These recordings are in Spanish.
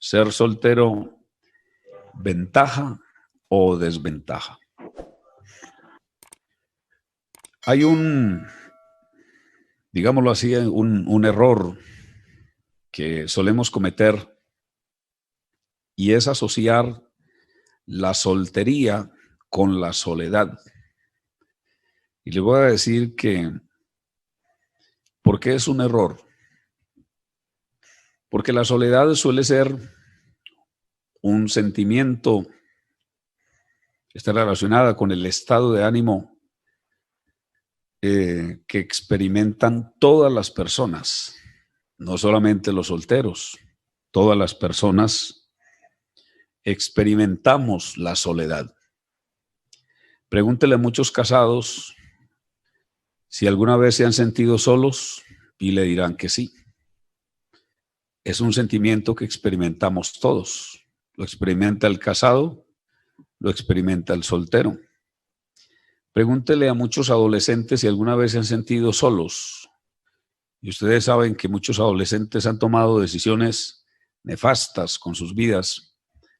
Ser soltero, ¿ventaja o desventaja? Hay digámoslo así, un error que solemos cometer y es asociar la soltería con la soledad. Y le voy a decir ¿por qué es un error? Porque la soledad suele ser un sentimiento, está relacionada con el estado de ánimo que experimentan todas las personas, no solamente los solteros, todas las personas experimentamos la soledad. Pregúntele a muchos casados si alguna vez se han sentido solos y le dirán que sí. Es un sentimiento que experimentamos todos. Lo experimenta el casado, lo experimenta el soltero. Pregúntele a muchos adolescentes si alguna vez se han sentido solos. Y ustedes saben que muchos adolescentes han tomado decisiones nefastas con sus vidas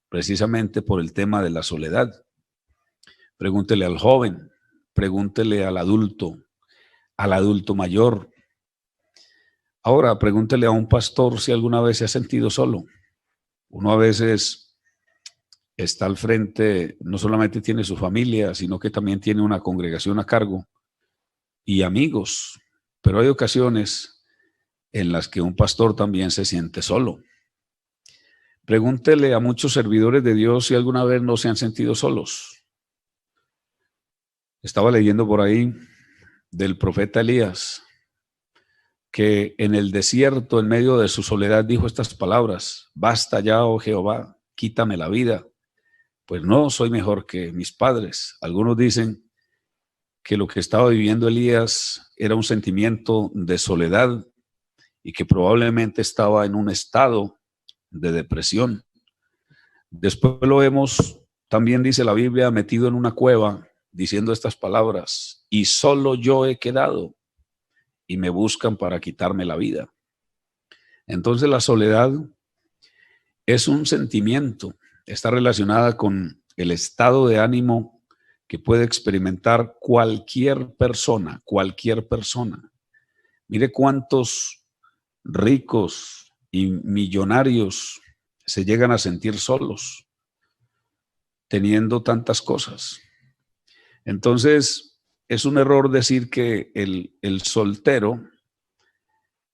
precisamente por el tema de la soledad. Pregúntele al joven, pregúntele al adulto mayor. Ahora, pregúntele a un pastor si alguna vez se ha sentido solo. Uno a veces está al frente, no solamente tiene su familia, sino que también tiene una congregación a cargo y amigos. Pero hay ocasiones en las que un pastor también se siente solo. Pregúntele a muchos servidores de Dios si alguna vez no se han sentido solos. Estaba leyendo por ahí del profeta Elías, que en el desierto, en medio de su soledad, dijo estas palabras: basta ya, oh Jehová, quítame la vida, pues no soy mejor que mis padres. Algunos dicen que lo que estaba viviendo Elías era un sentimiento de soledad y que probablemente estaba en un estado de depresión. Después lo vemos, también dice la Biblia, metido en una cueva, diciendo estas palabras: y solo yo he quedado, y me buscan para quitarme la vida. Entonces la soledad es un sentimiento, está relacionada con el estado de ánimo que puede experimentar cualquier persona, cualquier persona. Mire cuántos ricos y millonarios se llegan a sentir solos, teniendo tantas cosas. Entonces, es un error decir que el soltero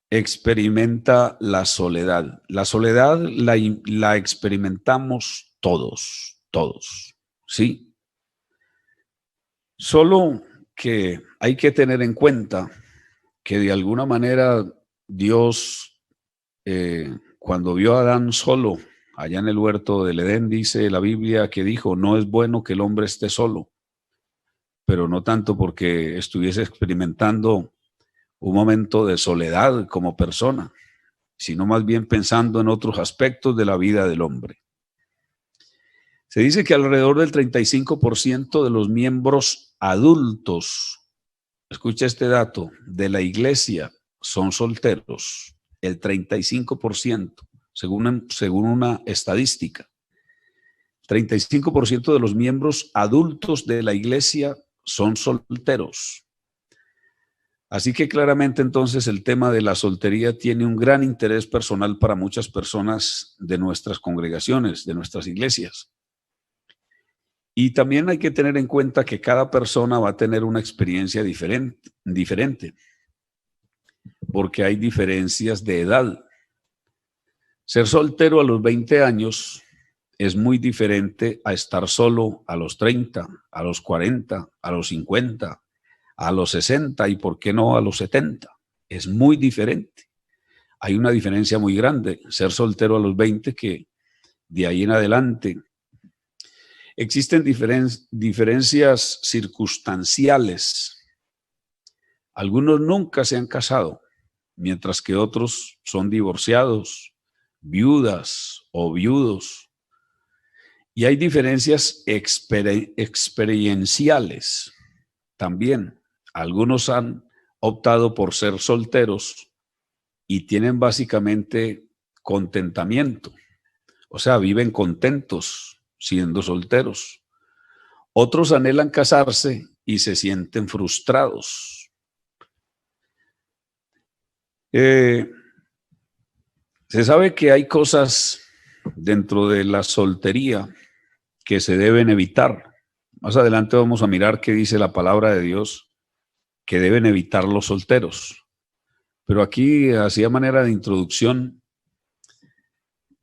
experimenta la soledad. La soledad la experimentamos todos, ¿sí? Solo que hay que tener en cuenta que de alguna manera Dios, cuando vio a Adán solo, allá en el huerto del Edén, dice la Biblia que dijo: no es bueno que el hombre esté solo, pero no tanto porque estuviese experimentando un momento de soledad como persona, sino más bien pensando en otros aspectos de la vida del hombre. Se dice que alrededor del 35% de los miembros adultos, escucha este dato, de la iglesia son solteros. El 35%, según una estadística. 35% de los miembros adultos de la iglesia son solteros. Así que claramente entonces el tema de la soltería tiene un gran interés personal para muchas personas de nuestras congregaciones, de nuestras iglesias. Y también hay que tener en cuenta que cada persona va a tener una experiencia diferente, porque hay diferencias de edad. Ser soltero a los 20 años es muy diferente a estar solo a los 30, a los 40, a los 50, a los 60 y por qué no a los 70. Es muy diferente. Hay una diferencia muy grande, ser soltero a los 20 que de ahí en adelante. Existen diferencias circunstanciales. Algunos nunca se han casado, mientras que otros son divorciados, viudas o viudos. Y hay diferencias experienciales también. Algunos han optado por ser solteros y tienen básicamente contentamiento. O sea, viven contentos siendo solteros. Otros anhelan casarse y se sienten frustrados. Se sabe que hay cosas dentro de la soltería que se deben evitar. Más adelante vamos a mirar qué dice la palabra de Dios que deben evitar los solteros. Pero aquí, así a manera de introducción,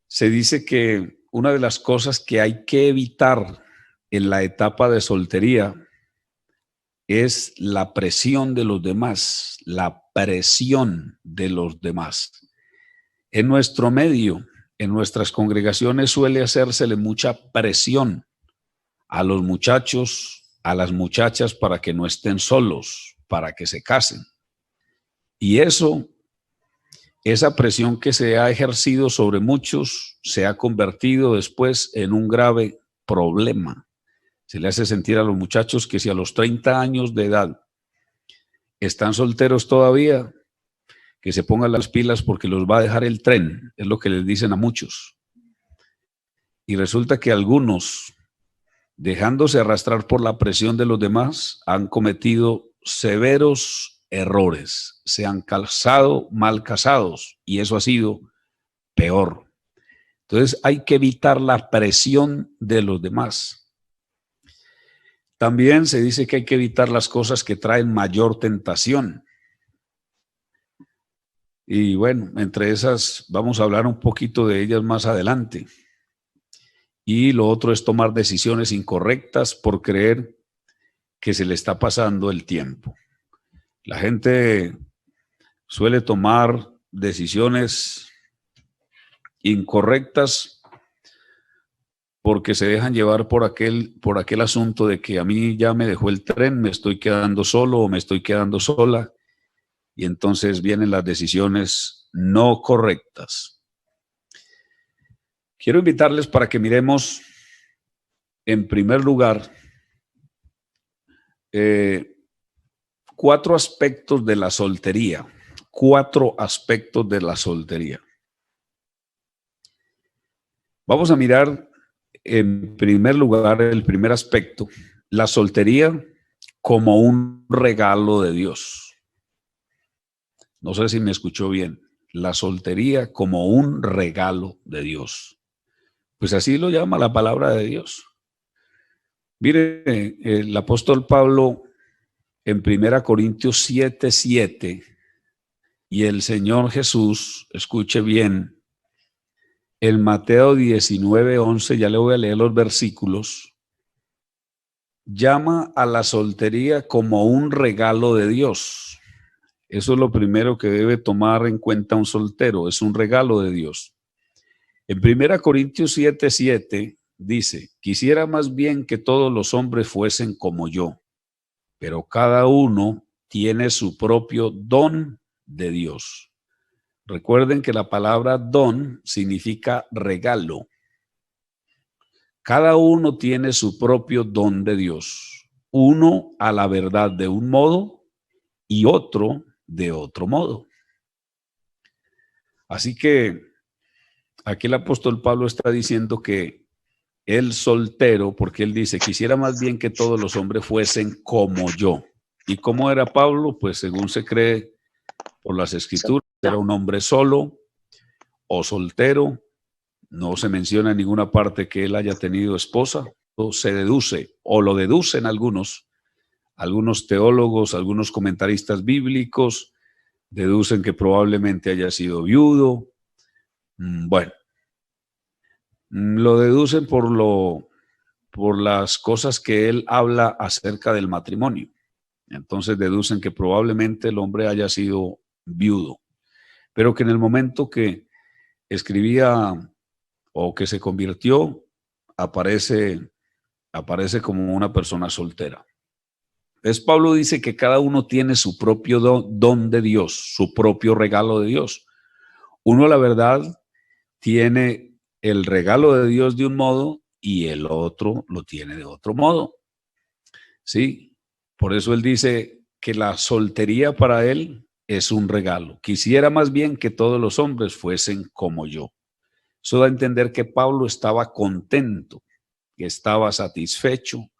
se dice que una de las cosas que hay que evitar en la etapa de soltería es la presión de los demás, la presión de los demás. En nuestro medio, en nuestras congregaciones suele hacérsele mucha presión a los muchachos, a las muchachas para que no estén solos, para que se casen. Y esa presión que se ha ejercido sobre muchos se ha convertido después en un grave problema. Se le hace sentir a los muchachos que si a los 30 años de edad están solteros todavía, que se pongan las pilas porque los va a dejar el tren, es lo que les dicen a muchos. Y resulta que algunos, dejándose arrastrar por la presión de los demás, han cometido severos errores, se han casado mal casados y eso ha sido peor. Entonces hay que evitar la presión de los demás. También se dice que hay que evitar las cosas que traen mayor tentación. Y bueno, entre esas vamos a hablar un poquito de ellas más adelante. Y lo otro es tomar decisiones incorrectas por creer que se le está pasando el tiempo. La gente suele tomar decisiones incorrectas porque se dejan llevar por aquel asunto de que a mí ya me dejó el tren, me estoy quedando solo o me estoy quedando sola, y entonces vienen las decisiones no correctas. Quiero invitarles para que miremos, en primer lugar, 4 aspectos de la soltería. 4 aspectos de la soltería. Vamos a mirar, en primer lugar, el primer aspecto, la soltería como un regalo de Dios. No sé si me escuchó bien. La soltería como un regalo de Dios. Pues así lo llama la palabra de Dios. Mire, el apóstol Pablo en 1 Corintios 7:7 y el Señor Jesús, escuche bien, en Mateo 19:11, ya le voy a leer los versículos, llama a la soltería como un regalo de Dios. Eso es lo primero que debe tomar en cuenta un soltero, es un regalo de Dios. En 1 Corintios 7:7 dice, quisiera más bien que todos los hombres fuesen como yo, pero cada uno tiene su propio don de Dios. Recuerden que la palabra don significa regalo. Cada uno tiene su propio don de Dios. Uno a la verdad de un modo y otro de otro modo. Así que aquí el apóstol Pablo está diciendo que el soltero, porque él dice, quisiera más bien que todos los hombres fuesen como yo. ¿Y cómo era Pablo? Pues según se cree por las escrituras, era un hombre solo o soltero. No se menciona en ninguna parte que él haya tenido esposa. O se deduce, o lo deducen algunos teólogos, algunos comentaristas bíblicos, deducen que probablemente haya sido viudo. Bueno, lo deducen por las cosas que él habla acerca del matrimonio. Entonces deducen que probablemente el hombre haya sido viudo, pero que en el momento que escribía o que se convirtió, aparece como una persona soltera. Entonces Pablo dice que cada uno tiene su propio don de Dios, su propio regalo de Dios. Uno, la verdad, tiene el regalo de Dios de un modo y el otro lo tiene de otro modo. ¿Sí? Por eso él dice que la soltería para él es un regalo. Quisiera más bien que todos los hombres fuesen como yo. Eso da a entender que Pablo estaba contento, que estaba satisfecho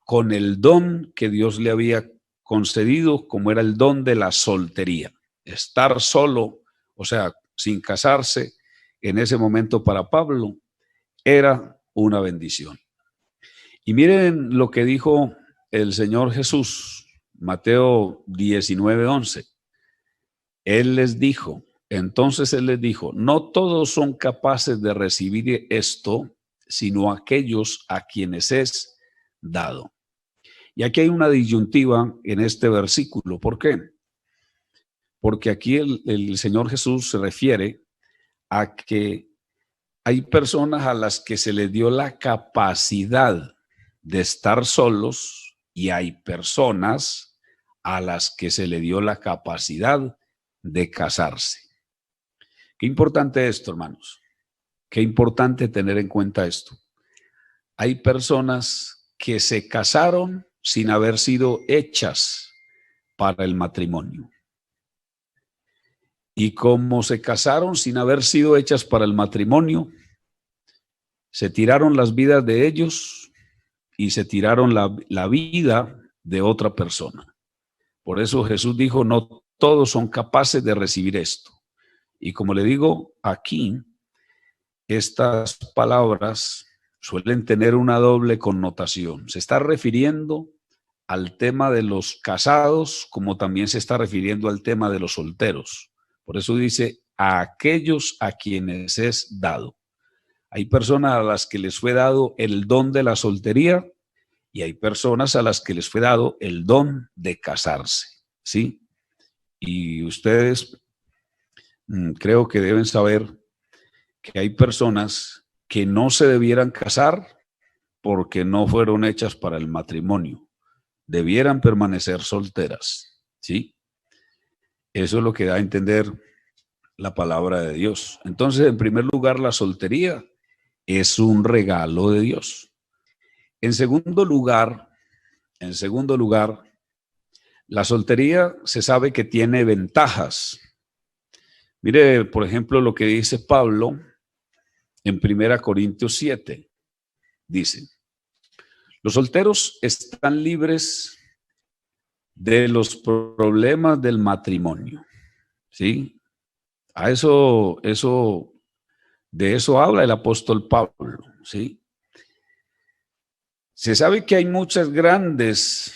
con el don que Dios le había concedido, como era el don de la soltería. Estar solo, o sea, sin casarse, en ese momento para Pablo era una bendición. Y miren lo que dijo el Señor Jesús, Mateo 19:11. Entonces él les dijo, no todos son capaces de recibir esto, sino aquellos a quienes es dado. Y aquí hay una disyuntiva en este versículo. ¿Por qué? Porque aquí el Señor Jesús se refiere a que hay personas a las que se les dio la capacidad de estar solos y hay personas a las que se le dio la capacidad de casarse. Qué importante esto, hermanos. Qué importante tener en cuenta esto. Hay personas que se casaron sin haber sido hechas para el matrimonio. Y como se casaron sin haber sido hechas para el matrimonio, se tiraron las vidas de ellos y se tiraron la vida de otra persona. Por eso Jesús dijo, no todos son capaces de recibir esto. Y como le digo, aquí estas palabras suelen tener una doble connotación. Se está refiriendo al tema de los casados, como también se está refiriendo al tema de los solteros. Por eso dice, a aquellos a quienes es dado. Hay personas a las que les fue dado el don de la soltería y hay personas a las que les fue dado el don de casarse, ¿sí? Y ustedes creo que deben saber que hay personas que no se debieran casar porque no fueron hechas para el matrimonio. Debieran permanecer solteras, ¿sí? Eso es lo que da a entender la palabra de Dios. Entonces, en primer lugar, la soltería es un regalo de Dios. En segundo lugar, la soltería se sabe que tiene ventajas. Mire, por ejemplo, lo que dice Pablo en 1 Corintios 7. Dice, los solteros están libres de los problemas del matrimonio, ¿sí? De eso habla el apóstol Pablo, ¿sí? Se sabe que hay muchas grandes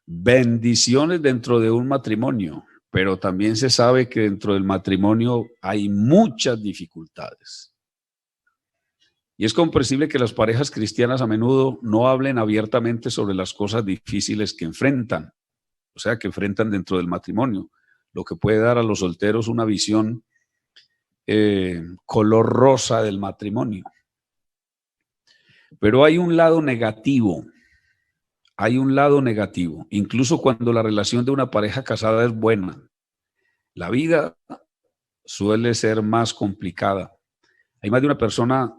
bendiciones dentro de un matrimonio, pero también se sabe que dentro del matrimonio hay muchas dificultades. Y es comprensible que las parejas cristianas a menudo no hablen abiertamente sobre las cosas difíciles que enfrentan, o sea, que enfrentan dentro del matrimonio, lo que puede dar a los solteros una visión color rosa del matrimonio. Pero hay un lado negativo, incluso cuando la relación de una pareja casada es buena. La vida suele ser más complicada. Hay más de una persona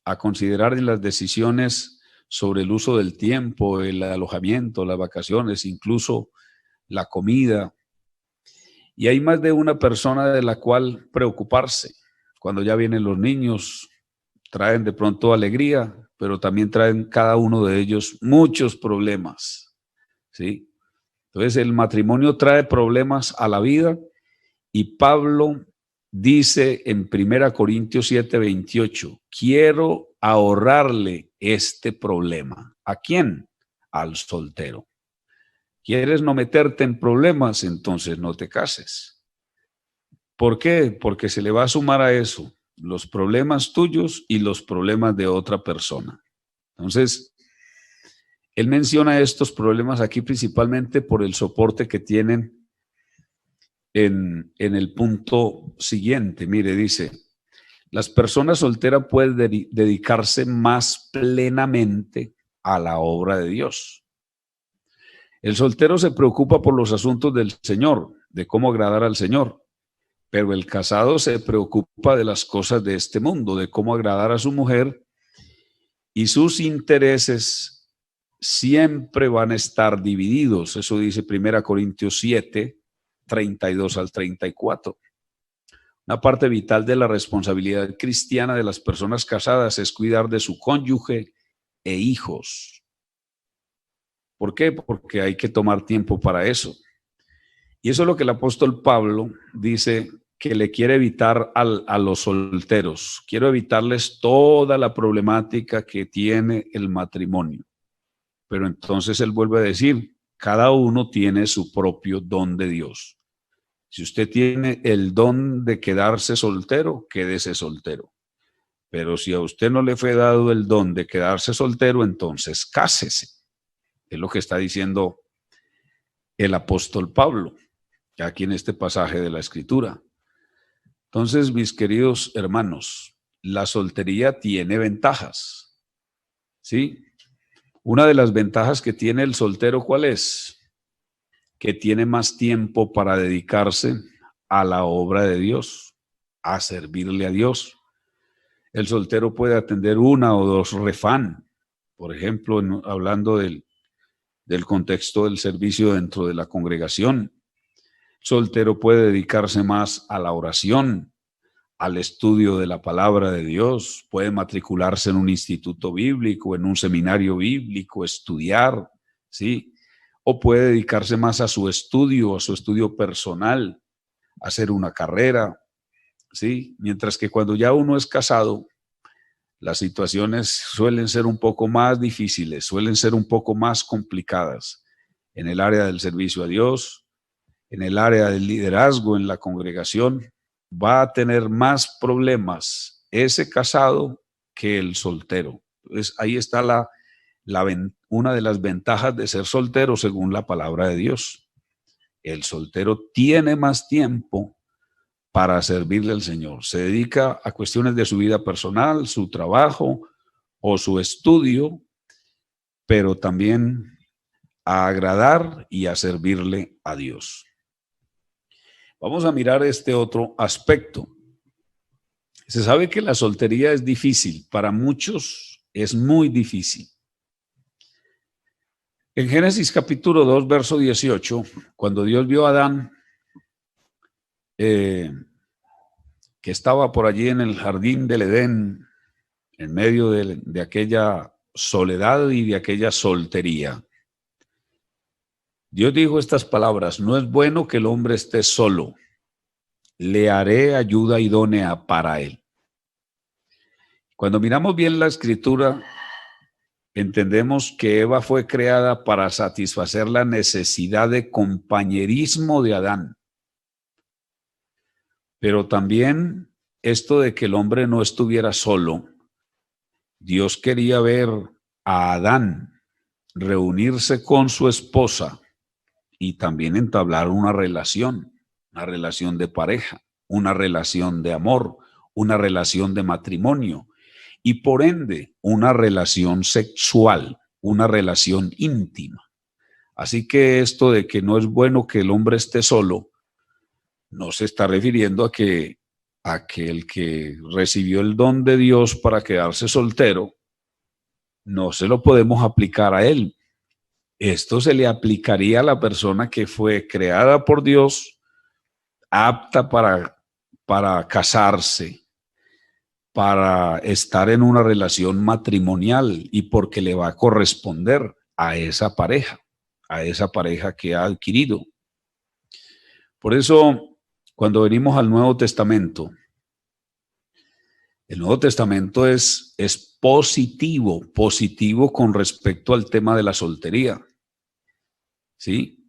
a considerar en las decisiones sobre el uso del tiempo, el alojamiento, las vacaciones, incluso la comida. Y hay más de una persona de la cual preocuparse. Cuando ya vienen los niños, traen de pronto alegría, pero también traen cada uno de ellos muchos problemas, ¿sí? Entonces el matrimonio trae problemas a la vida y Pablo dice en 1 Corintios 7:28, quiero ahorrarle este problema. ¿A quién? Al soltero. ¿Quieres no meterte en problemas? Entonces no te cases. ¿Por qué? Porque se le va a sumar a eso los problemas tuyos y los problemas de otra persona. Entonces, él menciona estos problemas aquí principalmente por el soporte que tienen en el punto siguiente. Mire, dice, las personas solteras pueden dedicarse más plenamente a la obra de Dios. El soltero se preocupa por los asuntos del Señor, de cómo agradar al Señor, pero el casado se preocupa de las cosas de este mundo, de cómo agradar a su mujer, y sus intereses siempre van a estar divididos. Eso dice 1 Corintios 7, 32 al 34. Una parte vital de la responsabilidad cristiana de las personas casadas es cuidar de su cónyuge e hijos. ¿Por qué? Porque hay que tomar tiempo para eso. Y eso es lo que el apóstol Pablo dice que le quiere evitar a los solteros. Quiero evitarles toda la problemática que tiene el matrimonio. Pero entonces él vuelve a decir, cada uno tiene su propio don de Dios. Si usted tiene el don de quedarse soltero, quédese soltero. Pero si a usted no le fue dado el don de quedarse soltero, entonces cásese. Es lo que está diciendo el apóstol Pablo, aquí en este pasaje de la Escritura. Entonces, mis queridos hermanos, la soltería tiene ventajas, ¿sí? Una de las ventajas que tiene el soltero, ¿cuál es? Que tiene más tiempo para dedicarse a la obra de Dios, a servirle a Dios. El soltero puede atender una o dos refán, por ejemplo, hablando del contexto del servicio dentro de la congregación. El soltero puede dedicarse más a la oración, al estudio de la palabra de Dios, puede matricularse en un instituto bíblico, en un seminario bíblico, estudiar, ¿sí? O puede dedicarse más a su estudio personal, hacer una carrera, ¿sí? Mientras que cuando ya uno es casado, las situaciones suelen ser un poco más difíciles, suelen ser un poco más complicadas en el área del servicio a Dios, en el área del liderazgo en la congregación. Va a tener más problemas ese casado que el soltero. Entonces, ahí está una de las ventajas de ser soltero según la palabra de Dios. El soltero tiene más tiempo para servirle al Señor. Se dedica a cuestiones de su vida personal, su trabajo o su estudio, pero también a agradar y a servirle a Dios. Vamos a mirar este otro aspecto. Se sabe que la soltería es difícil, para muchos es muy difícil. En Génesis capítulo 2, verso 18, cuando Dios vio a Adán, que estaba por allí en el jardín del Edén, en medio de aquella soledad y de aquella soltería, Dios dijo estas palabras: no es bueno que el hombre esté solo, le haré ayuda idónea para él. Cuando miramos bien la escritura, entendemos que Eva fue creada para satisfacer la necesidad de compañerismo de Adán. Pero también esto de que el hombre no estuviera solo, Dios quería ver a Adán reunirse con su esposa y también entablar una relación de pareja, una relación de amor, una relación de matrimonio y por ende una relación sexual, una relación íntima. Así que esto de que no es bueno que el hombre esté solo, no se está refiriendo a que el que recibió el don de Dios para quedarse soltero, no se lo podemos aplicar a él. Esto se le aplicaría a la persona que fue creada por Dios, apta para casarse, para estar en una relación matrimonial y porque le va a corresponder a esa pareja que ha adquirido. Por eso, cuando venimos al Nuevo Testamento, el Nuevo Testamento es positivo con respecto al tema de la soltería. ¿Sí?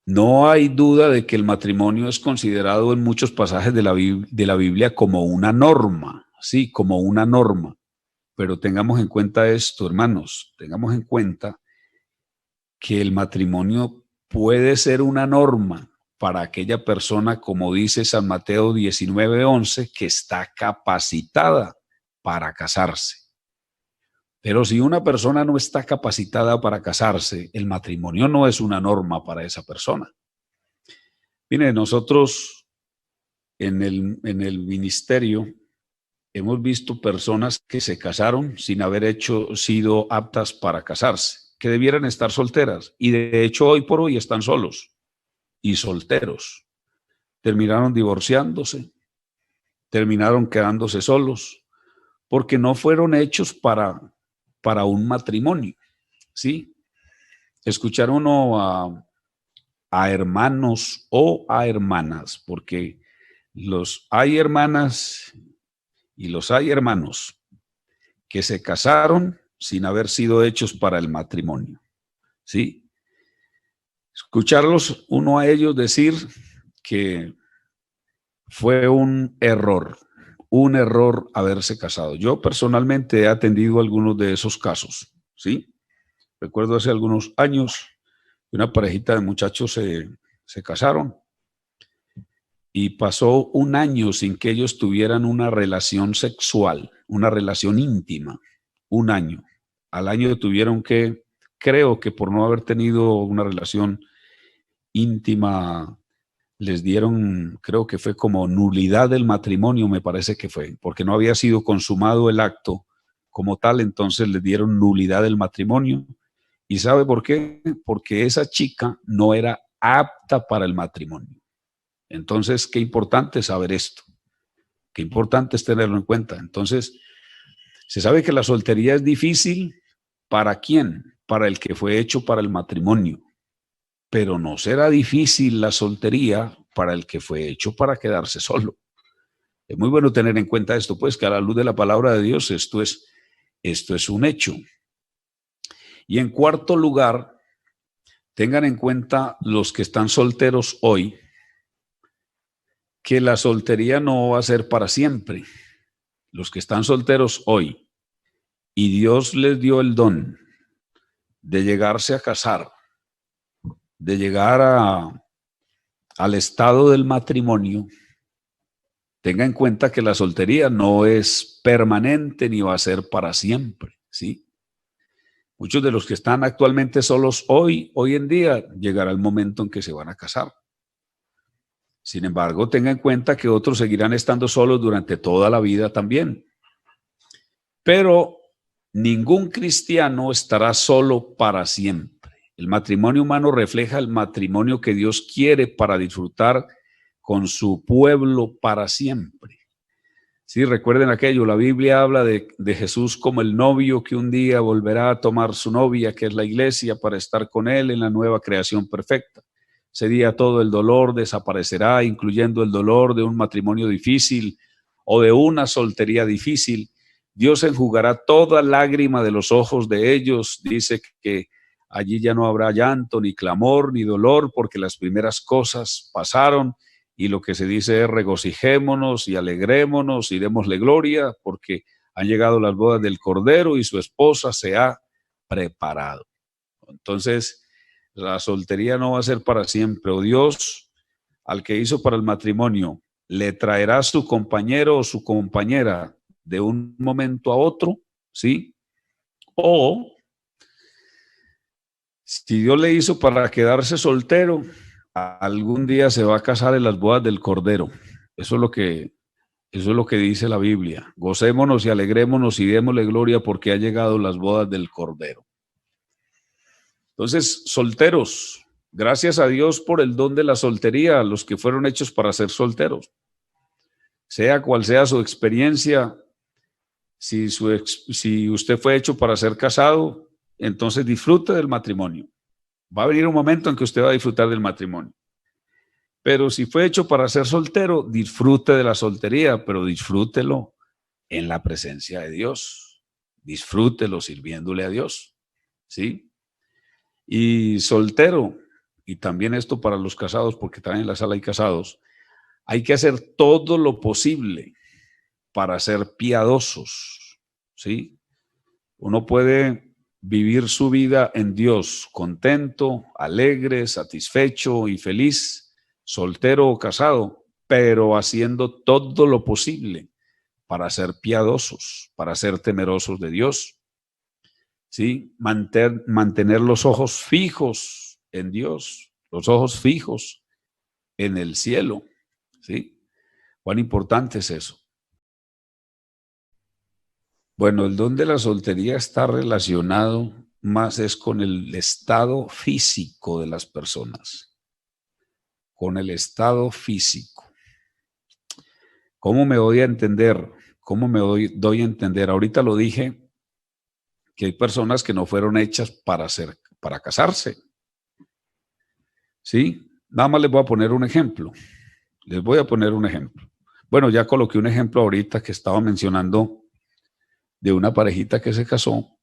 No hay duda de que el matrimonio es considerado en muchos pasajes de la Biblia como una norma, sí, como una norma. Pero tengamos en cuenta esto, hermanos, tengamos en cuenta que el matrimonio puede ser una norma para aquella persona, como dice San Mateo 19:11, que está capacitada para casarse. Pero si una persona no está capacitada para casarse, el matrimonio no es una norma para esa persona. Mire, nosotros en el ministerio hemos visto personas que se casaron sin haber sido aptas para casarse, que debieran estar solteras y de hecho hoy por hoy están solos y solteros. terminaron divorciándose, terminaron quedándose solos, porque no fueron hechos para un matrimonio, ¿sí? Escuchar uno a hermanos o a hermanas, porque hay hermanas y los hay hermanos que se casaron sin haber sido hechos para el matrimonio, ¿sí? Escucharlos uno a ellos decir que fue un error haberse casado. Yo personalmente he atendido algunos de esos casos, ¿sí? Recuerdo hace algunos años una parejita de muchachos se casaron y pasó un año sin que ellos tuvieran una relación sexual, una relación íntima, un año. Al año tuvieron que, creo que por no haber tenido una relación íntima, les dieron, creo que fue como nulidad del matrimonio, me parece que fue, porque no había sido consumado el acto como tal, entonces les dieron nulidad del matrimonio. ¿Y sabe por qué? Porque esa chica no era apta para el matrimonio. Entonces, qué importante saber esto, qué importante es tenerlo en cuenta. Entonces, se sabe que la soltería es difícil. ¿Para quién? Para el que fue hecho para el matrimonio. Pero no será difícil la soltería para el que fue hecho para quedarse solo. Es muy bueno tener en cuenta esto, pues que a la luz de la palabra de Dios esto es un hecho. Y en cuarto lugar, tengan en cuenta los que están solteros hoy, que la soltería no va a ser para siempre. Los que están solteros hoy y Dios les dio el don de llegarse a casar, de llegar al estado del matrimonio, tenga en cuenta que la soltería no es permanente ni va a ser para siempre, ¿sí? Muchos de los que están actualmente solos hoy en día, llegará el momento en que se van a casar. Sin embargo, tenga en cuenta que otros seguirán estando solos durante toda la vida también. Pero ningún cristiano estará solo para siempre. El matrimonio humano refleja el matrimonio que Dios quiere para disfrutar con su pueblo para siempre. Sí, recuerden aquello, la Biblia habla de Jesús como el novio que un día volverá a tomar su novia, que es la iglesia, para estar con él en la nueva creación perfecta. Ese día todo el dolor desaparecerá, incluyendo el dolor de un matrimonio difícil o de una soltería difícil. Dios enjugará toda lágrima de los ojos de ellos. Dice que allí ya no habrá llanto, ni clamor, ni dolor, porque las primeras cosas pasaron. Y lo que se dice es regocijémonos y alegrémonos y démosle gloria, porque han llegado las bodas del Cordero y su esposa se ha preparado. Entonces, la soltería no va a ser para siempre. O Dios, al que hizo para el matrimonio, le traerá su compañero o su compañera de un momento a otro, ¿sí? O si Dios le hizo para quedarse soltero, algún día se va a casar en las bodas del Cordero. Eso es lo que dice la Biblia. Gocémonos y alegrémonos y démosle gloria porque ha llegado las bodas del Cordero. Entonces, solteros, gracias a Dios por el don de la soltería, los que fueron hechos para ser solteros. Sea cual sea su experiencia, si usted fue hecho para ser casado, entonces disfrute del matrimonio. Va a venir un momento en que usted va a disfrutar del matrimonio. Pero si fue hecho para ser soltero, disfrute de la soltería, pero disfrútelo en la presencia de Dios. Disfrútelo sirviéndole a Dios, ¿sí? Y soltero, y también esto para los casados, porque también en la sala hay casados, hay que hacer todo lo posible para ser piadosos, ¿sí? Uno puede vivir su vida en Dios, contento, alegre, satisfecho y feliz, soltero o casado, pero haciendo todo lo posible para ser piadosos, para ser temerosos de Dios, ¿sí? Mantener los ojos fijos en Dios, los ojos fijos en el cielo, ¿sí? ¿Cuán importante es eso? Bueno, el don de la soltería está relacionado más es con el estado físico de las personas, con el estado físico. ¿Cómo me doy a entender? ¿Cómo me doy a entender? Ahorita lo dije, que hay personas que no fueron hechas para casarse. ¿Sí? Nada más les voy a poner un ejemplo. Les voy a poner un ejemplo. Bueno, ya coloqué un ejemplo ahorita que estaba mencionando de una parejita que se casó,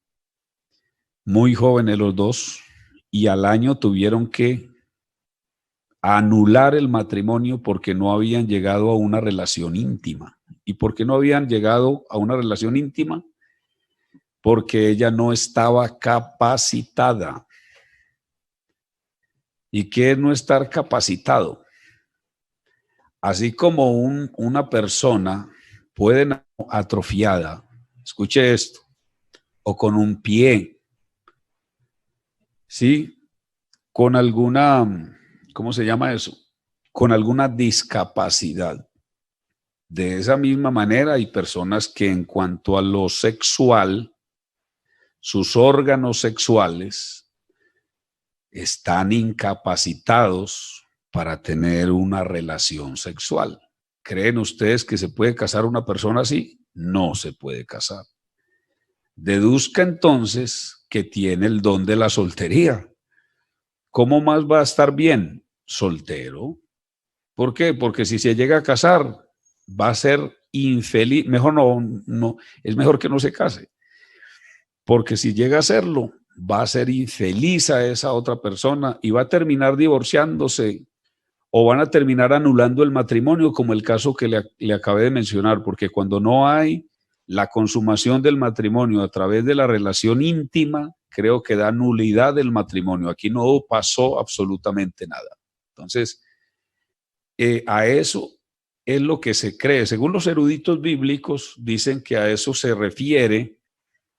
muy jóvenes los dos, y al año tuvieron que anular el matrimonio porque no habían llegado a una relación íntima. ¿Y por qué no habían llegado a una relación íntima? Porque ella no estaba capacitada. ¿Y qué es no estar capacitado? Así como una persona puede atrofiada, escuche esto, o con un pie, ¿sí? Con alguna, ¿cómo se llama eso? Con alguna discapacidad. De esa misma manera hay personas que en cuanto a lo sexual, sus órganos sexuales están incapacitados para tener una relación sexual. ¿Creen ustedes que se puede casar una persona así? No se puede casar. Deduzca entonces que tiene el don de la soltería. ¿Cómo más va a estar bien? Soltero. ¿Por qué? Porque si se llega a casar, va a ser infeliz. Mejor no, es mejor que no se case. Porque si llega a serlo, va a ser infeliz a esa otra persona y va a terminar divorciándose o van a terminar anulando el matrimonio, como el caso que le acabé de mencionar, porque cuando no hay la consumación del matrimonio a través de la relación íntima, creo que da nulidad del matrimonio. Aquí no pasó absolutamente nada. Entonces, a eso es lo que se cree. Según los eruditos bíblicos, dicen que a eso se refiere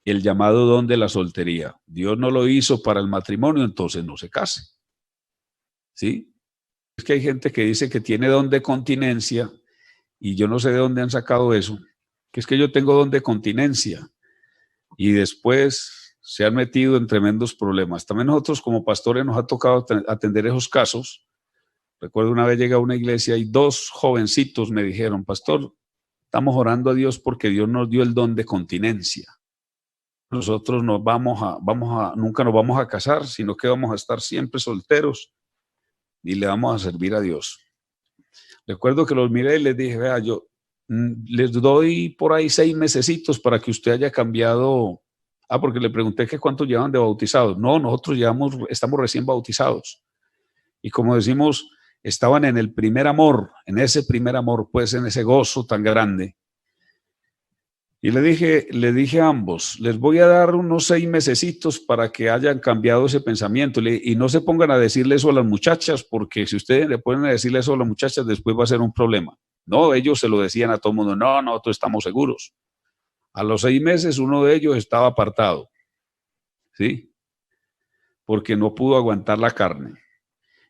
el llamado don de la soltería. Dios no lo hizo para el matrimonio, entonces no se case. ¿Sí? Es que hay gente que dice que tiene don de continencia y yo no sé de dónde han sacado eso, que es que yo tengo don de continencia y después se han metido en tremendos problemas. También nosotros como pastores nos ha tocado atender esos casos. Recuerdo una vez llegué a una iglesia y dos jovencitos me dijeron, pastor, estamos orando a Dios porque Dios nos dio el don de continencia. Nosotros nunca nos vamos a casar, sino que vamos a estar siempre solteros y le vamos a servir a Dios. Recuerdo que los miré y les dije, vea, yo les doy por ahí 6 mesecitos para que usted haya cambiado. Porque le pregunté que cuánto llevan de bautizados. No, nosotros estamos recién bautizados. Y como decimos, estaban en el primer amor, en ese primer amor, pues en ese gozo tan grande. Y le dije a ambos, les voy a dar unos 6 mesecitos para que hayan cambiado ese pensamiento. Y no se pongan a decirle eso a las muchachas, porque si ustedes le ponen a decirle eso a las muchachas, después va a ser un problema. No, ellos se lo decían a todo el mundo, no, nosotros estamos seguros. A los 6 meses uno de ellos estaba apartado, ¿sí? Porque no pudo aguantar la carne.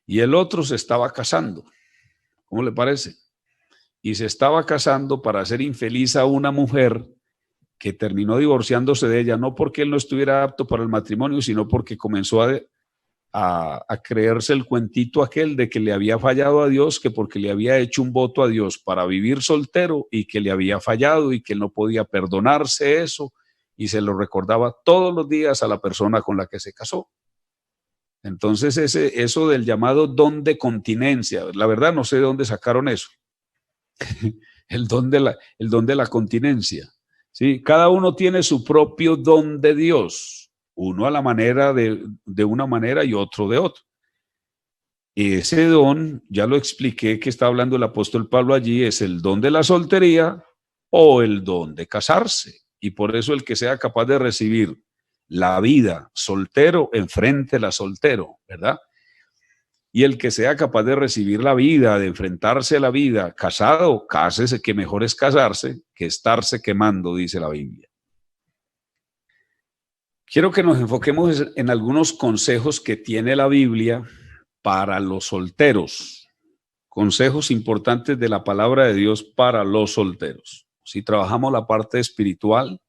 Y el otro se estaba casando. ¿Cómo le parece? Y se estaba casando para hacer infeliz a una mujer que terminó divorciándose de ella, no porque él no estuviera apto para el matrimonio, sino porque comenzó a creerse el cuentito aquel de que le había fallado a Dios, que porque le había hecho un voto a Dios para vivir soltero y que le había fallado y que él no podía perdonarse eso y se lo recordaba todos los días a la persona con la que se casó. Entonces eso del llamado don de continencia, la verdad no sé de dónde sacaron eso, el don de la continencia. ¿Sí? Cada uno tiene su propio don de Dios, uno a la manera de una manera y otro de otro. Ese don, ya lo expliqué que está hablando el apóstol Pablo allí, es el don de la soltería o el don de casarse. Y por eso el que sea capaz de recibir la vida soltero, enfréntela soltero, ¿verdad? Y el que sea capaz de recibir la vida, de enfrentarse a la vida casado, cásese, que mejor es casarse que estarse quemando, dice la Biblia. Quiero que nos enfoquemos en algunos consejos que tiene la Biblia para los solteros. Consejos importantes de la palabra de Dios para los solteros. Si trabajamos la parte espiritual,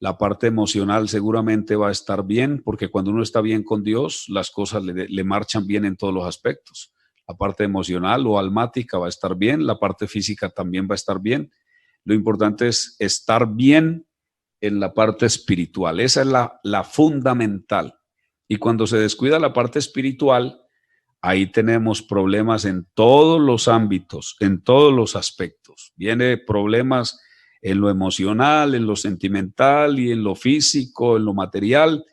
la parte emocional seguramente va a estar bien, porque cuando uno está bien con Dios, las cosas le marchan bien en todos los aspectos. la parte emocional o almática va a estar bien, la parte física también va a estar bien. Lo importante es estar bien en la parte espiritual. Esa es la fundamental. Y cuando se descuida la parte espiritual, ahí tenemos problemas en todos los ámbitos, en todos los aspectos. Viene problemas en lo emocional, en lo sentimental y en lo físico, en lo material.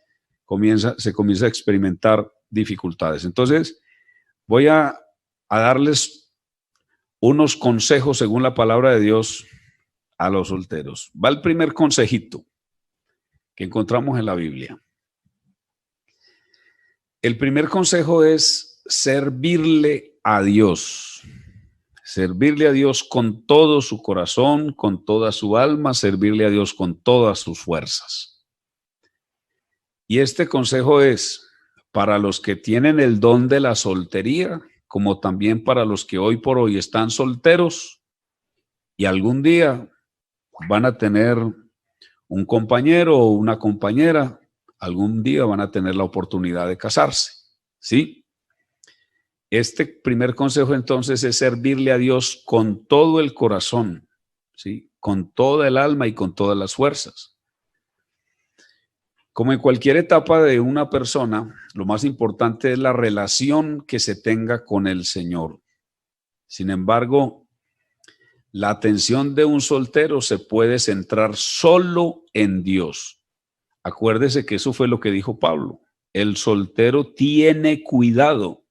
Se comienza a experimentar dificultades. Entonces, voy a darles unos consejos según la palabra de Dios a los solteros. Va el primer consejito que encontramos en la Biblia. El primer consejo es servirle a Dios. Servirle a Dios con todo su corazón, con toda su alma, servirle a Dios con todas sus fuerzas. Y este consejo es para los que tienen el don de la soltería, como también para los que hoy por hoy están solteros y algún día van a tener un compañero o una compañera, algún día van a tener la oportunidad de casarse, ¿sí? Este primer consejo entonces es servirle a Dios con todo el corazón, ¿sí? Con toda el alma y con todas las fuerzas. Como en cualquier etapa de una persona, lo más importante es la relación que se tenga con el Señor. Sin embargo, la atención de un soltero se puede centrar solo en Dios. Acuérdese que eso fue lo que dijo Pablo. El soltero tiene cuidado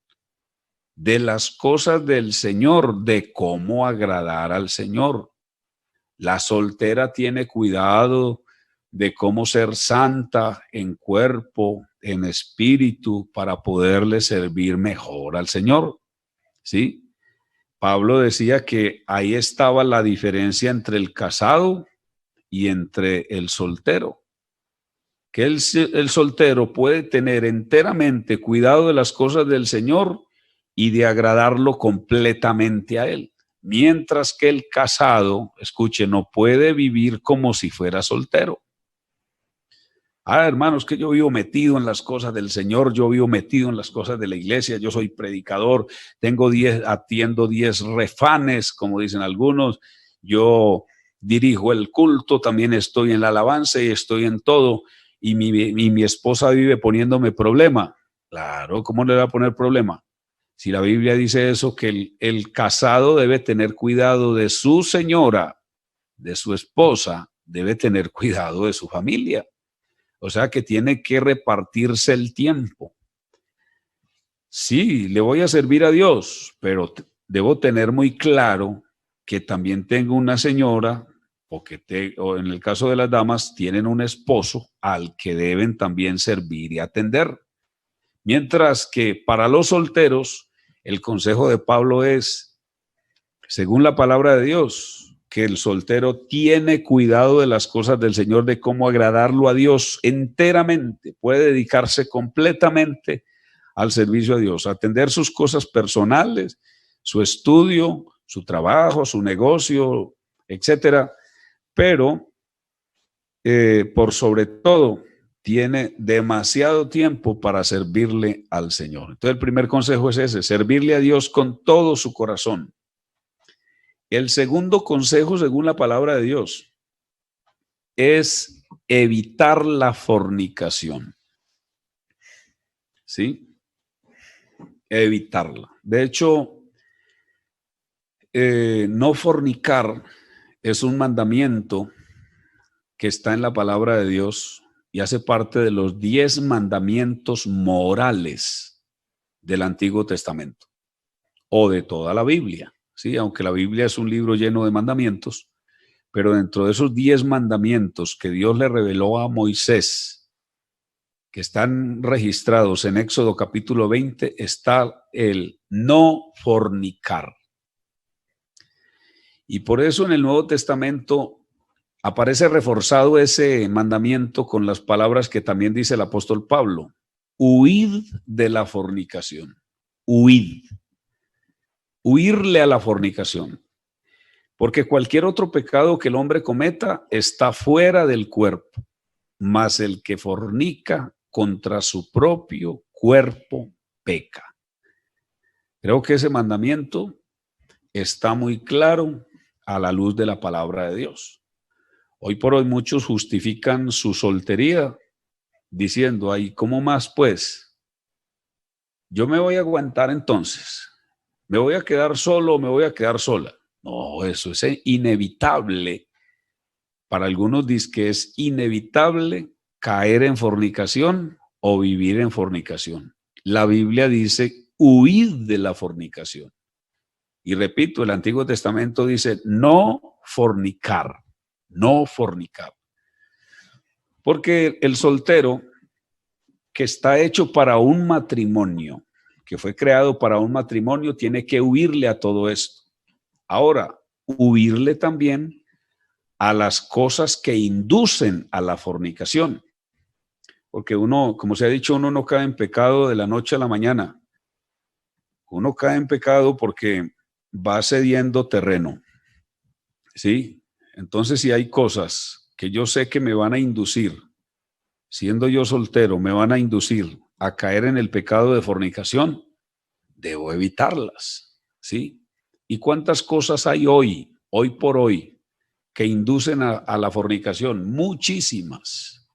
de las cosas del Señor, de cómo agradar al Señor. La soltera tiene cuidado de cómo ser santa en cuerpo, en espíritu, para poderle servir mejor al Señor. ¿Sí? Pablo decía que ahí estaba la diferencia entre el casado y entre el soltero. Que el soltero puede tener enteramente cuidado de las cosas del Señor y de agradarlo completamente a Él. Mientras que el casado, escuche, no puede vivir como si fuera soltero. Hermanos, que yo vivo metido en las cosas del Señor, yo vivo metido en las cosas de la iglesia, yo soy predicador, atiendo 10 refanes, como dicen algunos, yo dirijo el culto, también estoy en la alabanza y estoy en todo, y mi esposa vive poniéndome problema. Claro, ¿cómo le va a poner problema? Si la Biblia dice eso, que el casado debe tener cuidado de su señora, de su esposa, debe tener cuidado de su familia. O sea que tiene que repartirse el tiempo. Sí, le voy a servir a Dios, pero debo tener muy claro que también tengo una señora o en el caso de las damas tienen un esposo al que deben también servir y atender. Mientras que para los solteros, el consejo de Pablo es, según la palabra de Dios, que el soltero tiene cuidado de las cosas del Señor, de cómo agradarlo a Dios enteramente, puede dedicarse completamente al servicio a Dios, atender sus cosas personales, su estudio, su trabajo, su negocio, etcétera, pero por sobre todo tiene demasiado tiempo para servirle al Señor. Entonces el primer consejo es ese, servirle a Dios con todo su corazón. El segundo consejo, según la palabra de Dios, es evitar la fornicación. ¿Sí? Evitarla. De hecho, no fornicar es un mandamiento que está en la palabra de Dios y hace parte de los 10 mandamientos morales del Antiguo Testamento o de toda la Biblia. Sí, aunque la Biblia es un libro lleno de mandamientos, pero dentro de esos 10 mandamientos que Dios le reveló a Moisés, que están registrados en Éxodo capítulo 20, está el no fornicar. Y por eso en el Nuevo Testamento aparece reforzado ese mandamiento con las palabras que también dice el apóstol Pablo: huid de la fornicación, huid. Huirle a la fornicación, porque cualquier otro pecado que el hombre cometa está fuera del cuerpo, mas el que fornica contra su propio cuerpo peca. Creo que ese mandamiento está muy claro a la luz de la palabra de Dios. Hoy por hoy muchos justifican su soltería diciendo, ay, ¿cómo más pues? Yo me voy a aguantar entonces. ¿Me voy a quedar solo o me voy a quedar sola? No, eso es inevitable. Para algunos dice que es inevitable caer en fornicación o vivir en fornicación. La Biblia dice, huid de la fornicación. Y repito, el Antiguo Testamento dice, no fornicar, no fornicar. Porque el soltero que está hecho para un matrimonio, que fue creado para un matrimonio, tiene que huirle a todo esto. Ahora, huirle también a las cosas que inducen a la fornicación. Porque uno, como se ha dicho, uno no cae en pecado de la noche a la mañana. Uno cae en pecado porque va cediendo terreno. ¿Sí? Entonces, si hay cosas que yo sé que me van a inducir, siendo yo soltero, me van a inducir a caer en el pecado de fornicación, debo evitarlas. ¿Sí? ¿Y cuántas cosas hay hoy por hoy, que inducen a la fornicación? Muchísimas.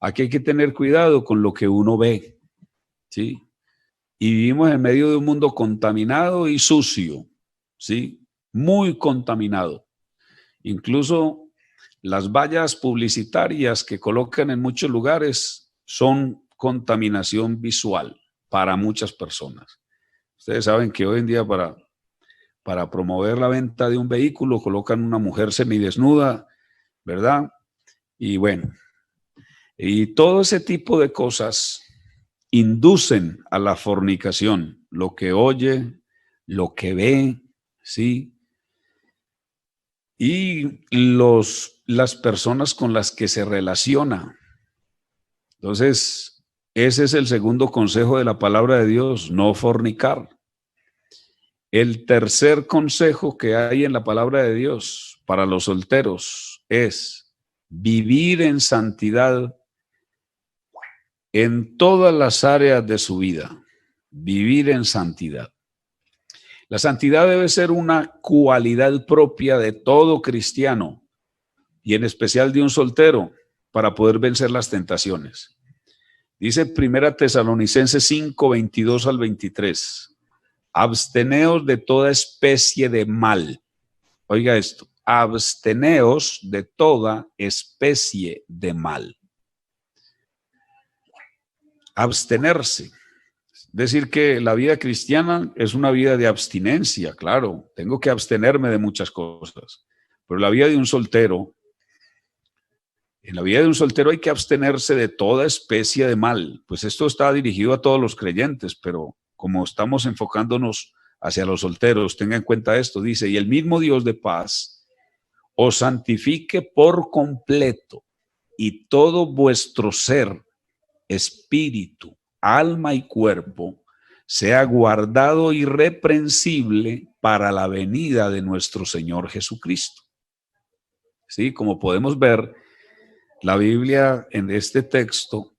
Aquí hay que tener cuidado con lo que uno ve, ¿sí? Y vivimos en medio de un mundo contaminado y sucio, ¿sí? Muy contaminado. Incluso las vallas publicitarias que colocan en muchos lugares son contaminación visual para muchas personas. Ustedes saben que hoy en día para promover la venta de un vehículo colocan una mujer semidesnuda, ¿verdad? Y bueno, y todo ese tipo de cosas inducen a la fornicación, lo que oye, lo que ve, ¿sí? Y las personas con las que se relaciona. Entonces, ese es el segundo consejo de la palabra de Dios, no fornicar. El tercer consejo que hay en la palabra de Dios para los solteros es vivir en santidad en todas las áreas de su vida, vivir en santidad. La santidad debe ser una cualidad propia de todo cristiano y en especial de un soltero para poder vencer las tentaciones. Dice 1 Tesalonicenses 5, 22 al 23. Absteneos de toda especie de mal. Oiga esto, absteneos de toda especie de mal. Abstenerse. Decir que la vida cristiana es una vida de abstinencia, claro, tengo que abstenerme de muchas cosas, pero la vida de un soltero, en la vida de un soltero hay que abstenerse de toda especie de mal, pues esto está dirigido a todos los creyentes, pero como estamos enfocándonos hacia los solteros, tenga en cuenta esto, dice, y el mismo Dios de paz os santifique por completo y todo vuestro ser, espíritu, alma y cuerpo, sea guardado irreprensible para la venida de nuestro Señor Jesucristo. Sí, como podemos ver, la Biblia en este texto